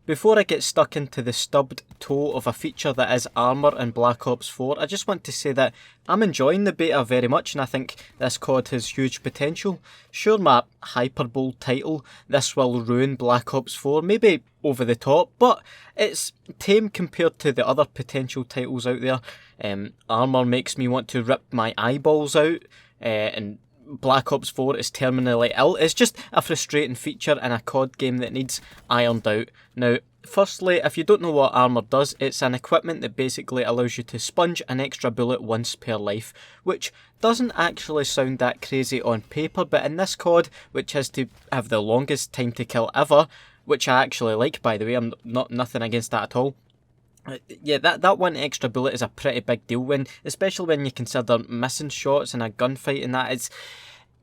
Before I get stuck into the stubbed toe of a feature that is armour in Black Ops 4, I just want to say that I'm enjoying the beta very much and I think this COD has huge potential. Sure, my hyperbole title, this will ruin Black Ops 4, maybe over the top, but it's tame compared to the other potential titles out there. Armour makes me want to rip my eyeballs out, and Black Ops 4 is terminally ill. It's just a frustrating feature in a COD game that needs ironed out. Now, firstly, if you don't know what armour does, it's an equipment that basically allows you to sponge an extra bullet once per life, which doesn't actually sound that crazy on paper, but in this COD, which has to have the longest time to kill ever, which I actually like, by the way, I'm not nothing against that at all. Yeah, that one extra bullet is a pretty big deal, especially when you consider missing shots in a gunfight and that.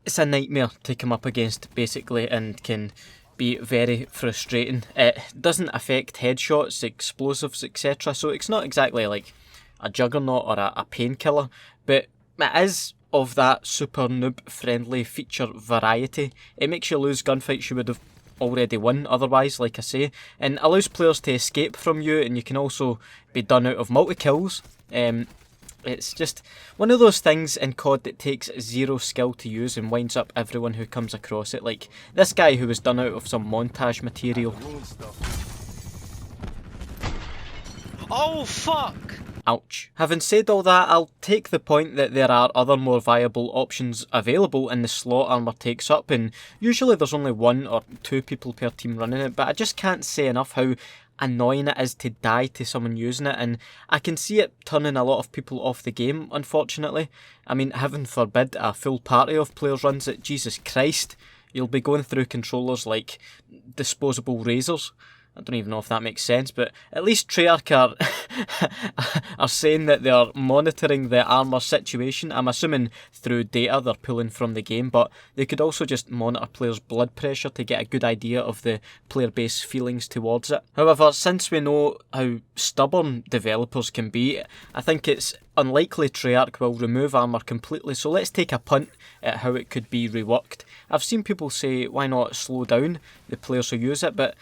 It's a nightmare to come up against, basically, and can be very frustrating. It doesn't affect headshots, explosives, etc., so it's not exactly like a juggernaut or a painkiller, but it is of that super noob-friendly feature variety. It makes you lose gunfights you would have already won otherwise, like I say, and allows players to escape from you, and you can also be done out of multi-kills. It's just one of those things in COD that takes zero skill to use and winds up everyone who comes across it, like this guy who was done out of some montage material. Oh fuck! Ouch. Having said all that, I'll take the point that there are other more viable options available in the slot armour takes up, and usually there's only 1 or 2 people per team running it, but I just can't say enough how annoying it is to die to someone using it, and I can see it turning a lot of people off the game, unfortunately. I mean, heaven forbid a full party of players runs it, Jesus Christ. You'll be going through controllers like disposable razors. I don't even know if that makes sense, but at least Treyarch are saying that they're monitoring the armour situation. I'm assuming through data they're pulling from the game, but they could also just monitor players' blood pressure to get a good idea of the player base feelings towards it. However, since we know how stubborn developers can be, I think it's unlikely Treyarch will remove armour completely, so let's take a punt at how it could be reworked. I've seen people say why not slow down the players who use it, but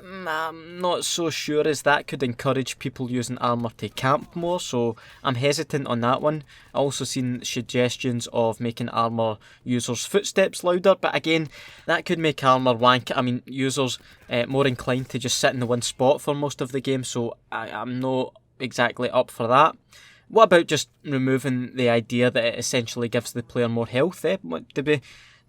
I'm not so sure as that could encourage people using armour to camp more, so I'm hesitant on that one. I also seen suggestions of making armour users' footsteps louder, but again, that could make armour users more inclined to just sit in the one spot for most of the game, so I'm not exactly up for that. What about just removing the idea that it essentially gives the player more health?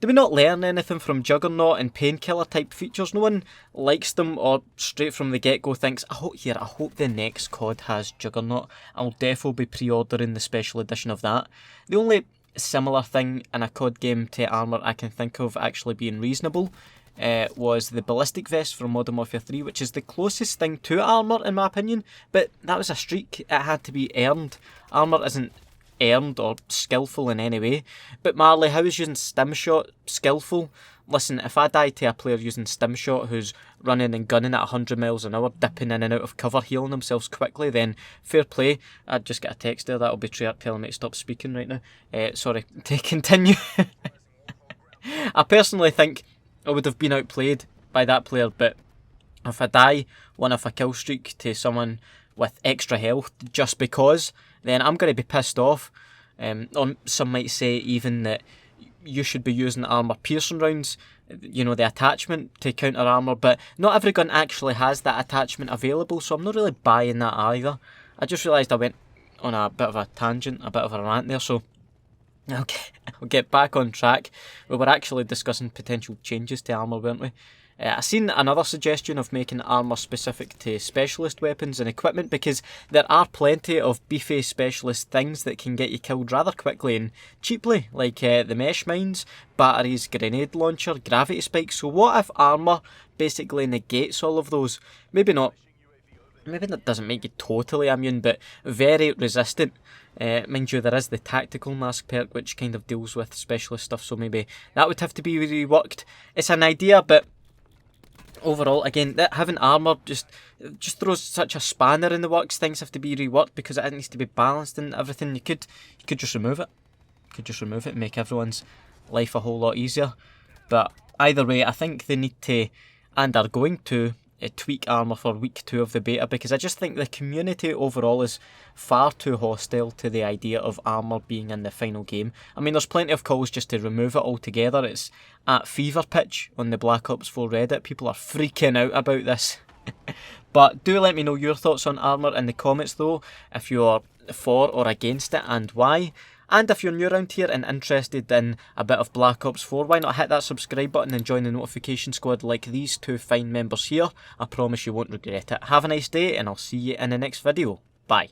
Do we not learn anything from Juggernaut and Painkiller type features? No one likes them or straight from the get-go thinks, I hope the next COD has Juggernaut. I'll defo be pre-ordering the special edition of that. The only similar thing in a COD game to armour I can think of actually being reasonable was the ballistic vest from Modern Warfare 3, which is the closest thing to armour in my opinion, but that was a streak. It had to be earned. Armour isn't earned or skillful in any way. But Marley, how is using stim shot skillful? Listen, if I die to a player using stim shot who's running and gunning at 100 miles an hour, dipping in and out of cover, healing themselves quickly, then fair play. I just get a text there, that'll be Treyarch telling me to stop speaking right now. Sorry, to continue. I personally think I would have been outplayed by that player, but if I die one off a kill streak to someone with extra health just because, then I'm going to be pissed off. Or some might say even that you should be using armour piercing rounds, you know, the attachment to counter armour, but not every gun actually has that attachment available, so I'm not really buying that either. I just realised I went on a bit of a tangent, a bit of a rant there, so I'll get back on track. We were actually discussing potential changes to armour, weren't we? I seen another suggestion of making armour specific to specialist weapons and equipment, because there are plenty of beefy specialist things that can get you killed rather quickly and cheaply, like the mesh mines, batteries, grenade launcher, gravity spikes. So what if armour basically negates all of those? Maybe not. Maybe that doesn't make you totally immune, but very resistant. Mind you, there is the tactical mask perk which kind of deals with specialist stuff, so maybe that would have to be reworked. It's an idea, but overall, again, that having armour just throws such a spanner in the works. Things have to be reworked because it needs to be balanced and everything. You could just remove it. You could just remove it and make everyone's life a whole lot easier. But either way, I think they need to, and are going to, tweak armour for week 2 of the beta, because I just think the community overall is far too hostile to the idea of armour being in the final game. I mean, there's plenty of calls just to remove it altogether. It's at fever pitch on the Black Ops 4 Reddit. People are freaking out about this. But do let me know your thoughts on armour in the comments though, if you're for or against it and why. And if you're new around here and interested in a bit of Black Ops 4, why not hit that subscribe button and join the notification squad like these two fine members here. I promise you won't regret it. Have a nice day and I'll see you in the next video. Bye.